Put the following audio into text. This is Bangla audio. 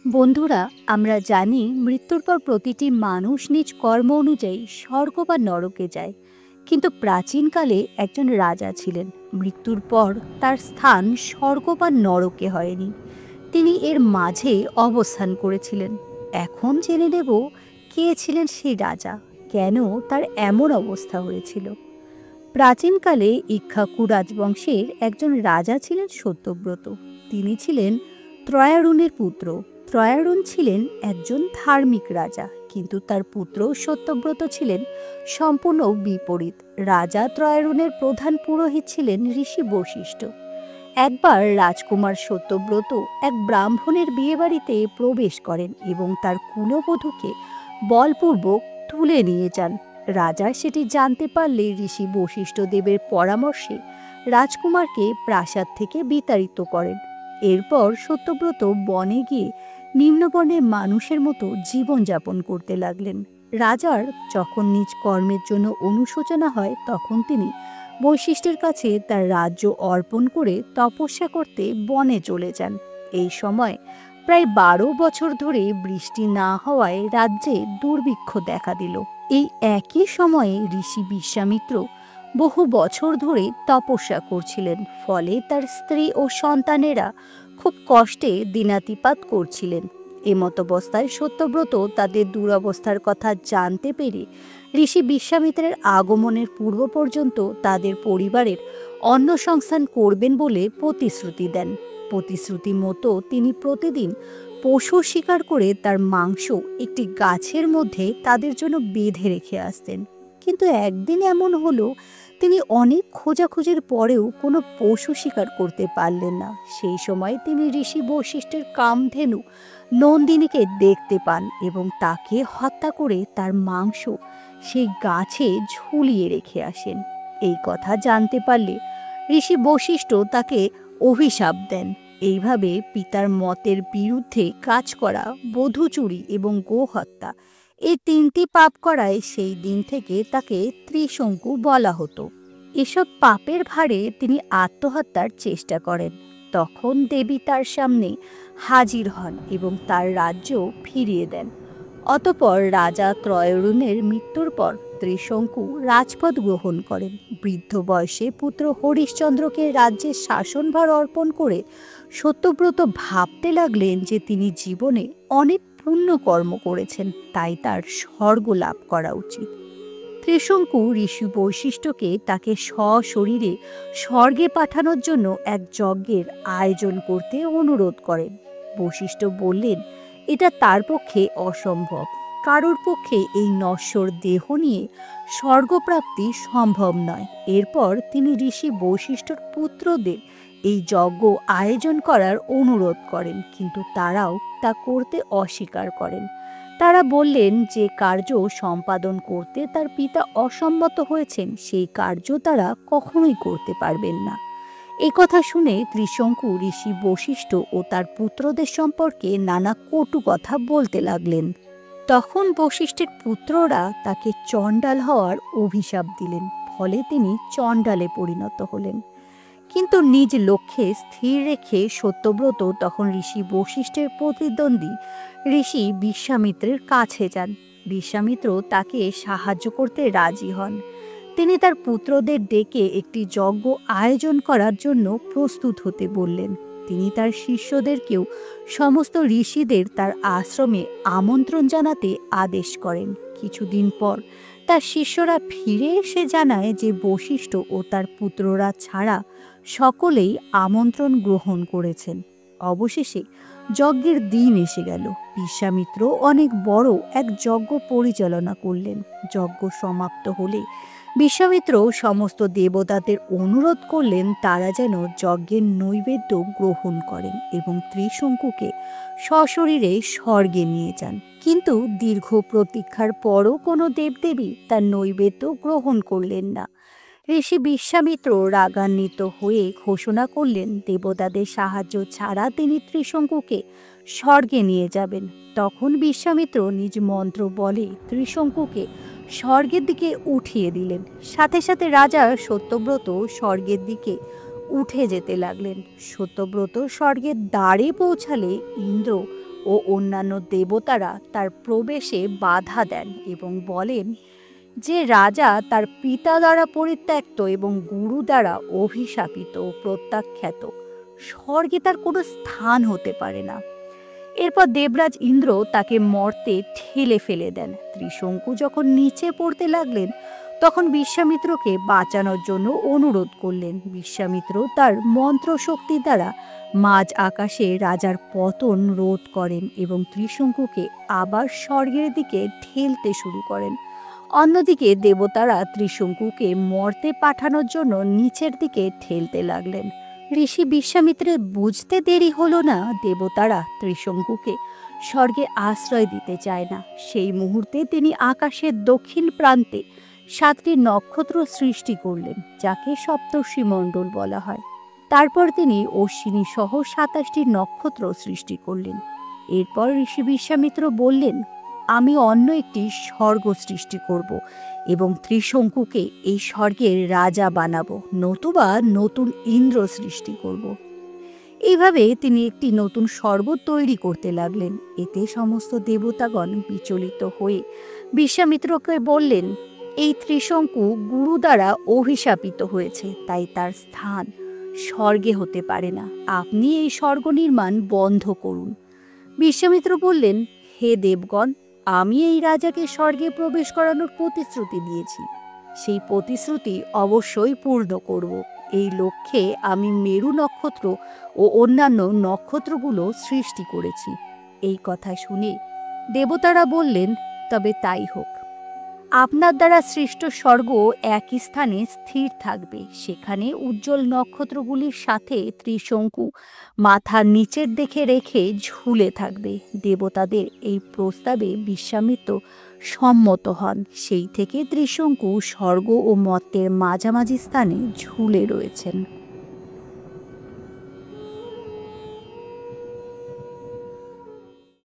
বন্ধুরা, আমরা জানি মৃত্যুর পর প্রতিটি মানুষ নিজ কর্ম অনুযায়ী স্বর্গ বা নরকে যায়। কিন্তু প্রাচীনকালে একজন রাজা ছিলেন। মৃত্যুর পর তার স্থান স্বর্গ বা নরকে হয়নি, তিনি এর মাঝে অবস্থান করেছিলেন। এখন জেনে নেব কে ছিলেন সেই রাজা, কেন তার এমন অবস্থা হয়েছিল। প্রাচীনকালে ইক্ষ্বাকু রাজবংশের একজন রাজা ছিলেন সত্যব্রত। তিনি ছিলেন ত্রয়ারুণের পুত্র। ত্রয়ারুণ ছিলেন একজন ধার্মিক রাজা, কিন্তু তার পুত্র সত্যব্রত ছিলেন সম্পূর্ণ বিপরীত। রাজা ত্রয়ারুণের প্রধান পুরোহিত ছিলেন ঋষি বশিষ্ঠ। একবার রাজকুমার সত্যব্রত এক ব্রাহ্মণের বিয়েবাড়িতে প্রবেশ করেন এবং তার কুলবধূকে বলপূর্বক তুলে নিয়ে যান। রাজা সেটি জানতে পারলে ঋষি বশিষ্ঠ দেবের পরামর্শে রাজকুমারকে প্রাসাদ থেকে বিতাড়িত করেন। এরপর সত্যব্রত বনে গিয়ে নিম্নবর্ণের মানুষের মতো জীবনযাপন করতে লাগলেন। রাজার যখন নিজ কর্মের জন্য অনুশোচনা হয়, তখন তিনি বশিষ্ঠের কাছে তার রাজ্য অর্পণ করে তপস্যা করতে বনে চলে যান। এই সময় প্রায় 12 বছর ধরে বৃষ্টি না হওয়ায় রাজ্যে দুর্ভিক্ষ দেখা দিল। এই একই সময়ে ঋষি বিশ্বামিত্র বহু বছর ধরে তপস্যা করছিলেন, ফলে তার স্ত্রী ও সন্তানেরা খুব কষ্টে দিনাতিপাত করছিলেন। এমতাবস্থায় সত্যব্রত তাদের দুরবস্থার কথা জানতে পেরে ঋষি বিশ্বামিত্রের আগমনের পূর্ব পর্যন্ত তাদের পরিবারের অন্ন সংস্থান করবেন বলে প্রতিশ্রুতি দেন। প্রতিশ্রুতি মতো তিনি প্রতিদিন পশু শিকার করে তার মাংস একটি গাছের মধ্যে তাদের জন্য বেঁধে রেখে আসতেন। কিন্তু একদিন এমন হলো, তিনি অনেক খোঁজাখুঁজির পরেও কোনো পশু শিকার করতে পারলেন না। সেই সময় তিনি ঋষি বশিষ্ঠের কামধেনু নন্দিনীকে দেখতে পান এবং তাকে হত্যা করে তার মাংস সেই গাছে ঝুলিয়ে রেখে আসেন। এই কথা জানতে পারলে ঋষি বশিষ্ঠ তাকে অভিশাপ দেন। এইভাবে পিতার মতের বিরুদ্ধে কাজ করা, বধূ চুরি এবং গোহত্যা, এই 3টি পাপ করায় সেই দিন থেকে তাকে ত্রিশঙ্কু বলা হতো। এসব পাপের ভারে তিনি আত্মহত্যার চেষ্টা করেন। তখন দেবী তার সামনে হাজির হন এবং তার রাজ্য ফিরিয়ে দেন। অতঃপর রাজা ত্রয়রুণের মৃত্যুর পর ত্রিশঙ্কু রাজপদ গ্রহণ করেন। বৃদ্ধ বয়সে পুত্র হরিশ্চন্দ্রকে রাজ্যের শাসনভার অর্পণ করে সত্যব্রত ভাবতে লাগলেন যে তিনি জীবনে অনেক পুণ্যকর্ম করেছেন, তাই তার স্বর্গ লাভ করা উচিত। ত্রিশঙ্কু ঋষি বৈশিষ্ট্যকে তাকে সশরীরে স্বর্গে পাঠানোর জন্য এক যজ্ঞের আয়োজন করতে অনুরোধ করেন। বশিষ্ঠ বললেন, এটা তার পক্ষে অসম্ভব। কারোর পক্ষে এই নশ্বর দেহ নিয়ে স্বর্গপ্রাপ্তি সম্ভব নয়। এরপর তিনি ঋষি বশিষ্ঠর পুত্রদের এই যজ্ঞ আয়োজন করার অনুরোধ করেন, কিন্তু তারাও তা করতে অস্বীকার করেন। তারা বললেন যে কার্য সম্পাদন করতে তার পিতা অসম্মত হয়েছেন, সেই কার্য তারা কখনোই করতে পারবেন না। এই কথা শুনে ত্রিশঙ্কু ঋষি বশিষ্ঠ ও তার পুত্রদের সম্পর্কে নানা কটু কথা বলতে লাগলেন। তখন বশিষ্ঠের পুত্ররা তাকে চণ্ডাল হওয়ার অভিশাপ দিলেন, ফলে তিনি চণ্ডালে পরিণত হলেন। কিন্তু নিজ লক্ষ্যে স্থির রেখে সত্যব্রত তখন ঋষি বশিষ্ঠের প্রতিদ্বন্দ্বী ঋষি বিশ্বামিত্রের কাছে যান। বিশ্বামিত্র তাকে সাহায্য করতে রাজি হন। তিনি তার পুত্রদের ডেকে একটি যজ্ঞ আয়োজন করার জন্য প্রস্তুত হতে বললেন। তিনি তার শিষ্যদেরকেও সমস্ত ঋষিদের তার আশ্রমে আমন্ত্রণ জানাতে আদেশ করেন। কিছুদিন পর তার শিষ্যরা ফিরে এসে জানায় যে বশিষ্ঠ ও তার পুত্ররা ছাড়া সকলেই আমন্ত্রণ গ্রহণ করেছেন। অবশেষে যজ্ঞের দিন এসে গেল। বিশ্বামিত্র অনেক বড় এক যজ্ঞ পরিচালনা করলেন। যজ্ঞ সমাপ্ত হলে বিশ্বামিত্র সমস্ত দেবতাদের অনুরোধ করলেন তারা যেন যজ্ঞের নৈবেদ্য গ্রহণ করেন এবং ত্রিশঙ্কুকে সশরীরে স্বর্গে নিয়ে যান। কিন্তু দীর্ঘ প্রতীক্ষার পরও কোনো দেবদেবী তার নৈবেদ্য গ্রহণ করলেন না। ঋষি বিশ্বামিত্র রাগান্বিত হয়ে ঘোষণা করলেন দেবতাদের সাহায্য ছাড়া তিনি ত্রিশঙ্কুকে স্বর্গে নিয়ে যাবেন। তখন বিশ্বামিত্র নিজ মন্ত্র বলে ত্রিশঙ্কুকে স্বর্গের দিকে উঠিয়ে দিলেন। সাথে সাথে রাজা সত্যব্রত স্বর্গের দিকে উঠে যেতে লাগলেন। সত্যব্রত স্বর্গের দ্বারে পৌঁছালে ইন্দ্র ও অন্যান্য দেবতারা তার প্রবেশে বাধা দেন এবং বলেন যে রাজা তার পিতা দ্বারা পরিত্যক্ত এবং গুরু দ্বারা অভিশাপিত ও প্রত্যাখ্যাত, স্বর্গে তার কোনো স্থান হতে পারে না। এরপর দেবরাজ ইন্দ্র তাকে মর্তে ঠেলে ফেলে দেন। ত্রিশঙ্কু যখন নিচে পড়তে লাগলেন তখন বিশ্বামিত্রকে বাঁচানোর জন্য অনুরোধ করলেন। বিশ্বামিত্র তার মন্ত্রশক্তি দ্বারা মাঝ আকাশে রাজার পতন রোধ করেন এবং ত্রিশঙ্কুকে আবার স্বর্গের দিকে ঠেলতে শুরু করেন। অন্যদিকে দেবতারা ত্রিশঙ্কুকে মর্তে পাঠানোর জন্য নিচের দিকে ঠেলতে লাগলেন। ঋষি বিশ্বামিত্রের বুঝতে দেরি হলো না, দেবতারা ত্রিশঙ্কুকে স্বর্গে আশ্রয় দিতে চায় না। সেই মুহূর্তে তিনি আকাশের দক্ষিণ প্রান্তে 7টি নক্ষত্র সৃষ্টি করলেন, যাকে সপ্তর্ষি মণ্ডল বলা হয়। তারপর তিনি অশ্বিনী সহ 27টি নক্ষত্র সৃষ্টি করলেন। এরপর ঋষি বিশ্বামিত্র বললেন, আমি অন্য একটি স্বর্গ সৃষ্টি করব এবং ত্রিশঙ্কুকে এই স্বর্গের রাজা বানাবো, নতুবা নতুন ইন্দ্র সৃষ্টি করব। এইভাবে তিনি একটি নতুন স্বর্গ তৈরি করতে লাগলেন। এতে সমস্ত দেবতাগণ বিচলিত হয়ে বিশ্বামিত্রকে বললেন, এই ত্রিশঙ্কু গুরু দ্বারা অভিশাপিত হয়েছে, তাই তার স্থান স্বর্গে হতে পারে না। আপনি এই স্বর্গ নির্মাণ বন্ধ করুন। বিশ্বামিত্র বললেন, হে দেবগণ, আমি এই রাজাকে স্বর্গে প্রবেশ করানোর প্রতিশ্রুতি দিয়েছি। সেই প্রতিশ্রুতি অবশ্যই পূর্ণ করব। এই লক্ষ্যে আমি মেরু নক্ষত্র ও অন্যান্য নক্ষত্রগুলো সৃষ্টি করেছি। এই কথা শুনে দেবতারা বললেন, তবে তাই হোক। আপনার দ্বারা সৃষ্ট স্বর্গ একই স্থানে স্থির থাকবে। সেখানে উজ্জ্বল নক্ষত্রগুলির সাথে ত্রিশঙ্কু মাথা নিচের দিকে রেখে ঝুলে থাকবে। দেবতাদের এই প্রস্তাবে বিশ্বামিত্র সম্মত হন। সেই থেকে ত্রিশঙ্কু স্বর্গ ও মর্তের মাঝামাঝি স্থানে ঝুলে রয়েছেন।